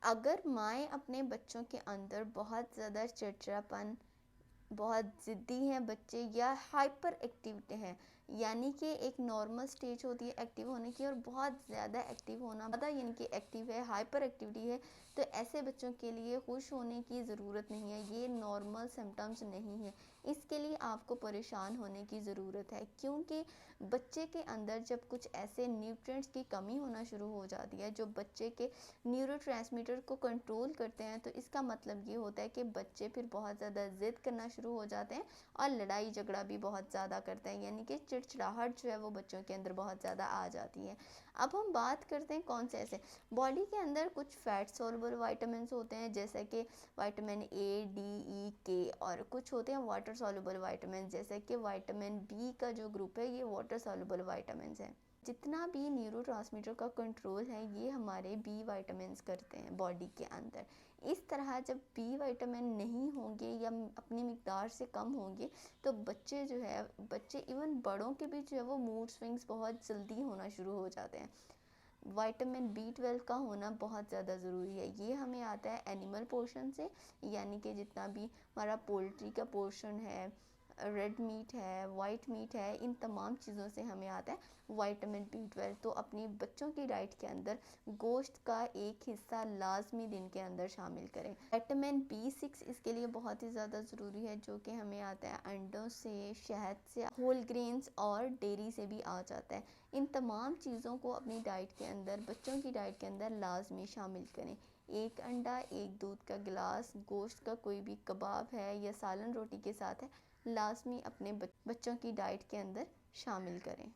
अगर माएँ अपने बच्चों के अंदर बहुत ज़्यादा चिड़चिड़ापन, बहुत ज़िद्दी हैं बच्चे या हाइपर एक्टिविटी हैं, यानी कि एक नॉर्मल स्टेज होती है एक्टिव होने की और बहुत ज़्यादा एक्टिव होना, ज़्यादा यानी कि एक्टिव है, हाइपर एक्टिविटी है, तो ऐसे बच्चों के लिए खुश होने की ज़रूरत नहीं है। ये नॉर्मल सिम्टम्स नहीं है, इसके लिए आपको परेशान होने की ज़रूरत है, क्योंकि बच्चे के अंदर जब कुछ ऐसे न्यूट्रिएंट्स की कमी होना शुरू हो जाती है जो बच्चे के न्यूरोट्रांसमीटर को कंट्रोल करते हैं, तो इसका मतलब ये होता है कि बच्चे फिर बहुत ज़्यादा ज़िद करना शुरू हो जाते हैं और लड़ाई झगड़ा भी बहुत ज़्यादा करते हैं, यानी कि चिड़चिड़ाहट जो है वो बच्चों के अंदर बहुत ज़्यादा आ जाती है। अब हम बात करते हैं कौन से ऐसे बॉडी के अंदर कुछ फैट सोलुबल वाइटामिन होते हैं, जैसे कि विटामिन ए, डी, ई, के, और कुछ होते हैं वाटर सोलुबल वाइटामिन, जैसे कि विटामिन बी का जो ग्रुप है ये वाटर सोलुबल वाइटामिन है। जितना भी न्यूरोट्रांसमीटर का कंट्रोल है ये हमारे बी विटामिन्स करते हैं बॉडी के अंदर। इस तरह जब बी विटामिन नहीं होंगे या अपनी मिकदार से कम होंगे तो बच्चे इवन बड़ों के भी जो है वो मूड स्विंग्स बहुत जल्दी होना शुरू हो जाते हैं। विटामिन B12 का होना बहुत ज़्यादा ज़रूरी है। ये हमें आता है एनिमल पोर्शन से, यानी कि जितना भी हमारा पोल्ट्री का पोर्शन है, रेड मीट है, वाइट मीट है, इन तमाम चीज़ों से हमें आता है विटामिन B12। तो अपनी बच्चों की डाइट के अंदर गोश्त का एक हिस्सा लाजमी दिन के अंदर शामिल करें। विटामिन B6 इसके लिए बहुत ही ज़्यादा ज़रूरी है, जो कि हमें आता है अंडों से, शहद से, होल ग्रेन्स और डेयरी से भी आ जाता है। इन तमाम चीज़ों को अपनी डाइट के अंदर, बच्चों की डाइट के अंदर लाजमी शामिल करें। एक अंडा, एक दूध का गिलास, गोश्त का कोई भी कबाब है या सालन रोटी के साथ है, लाजमी अपने बच्चों की डाइट के अंदर शामिल करें।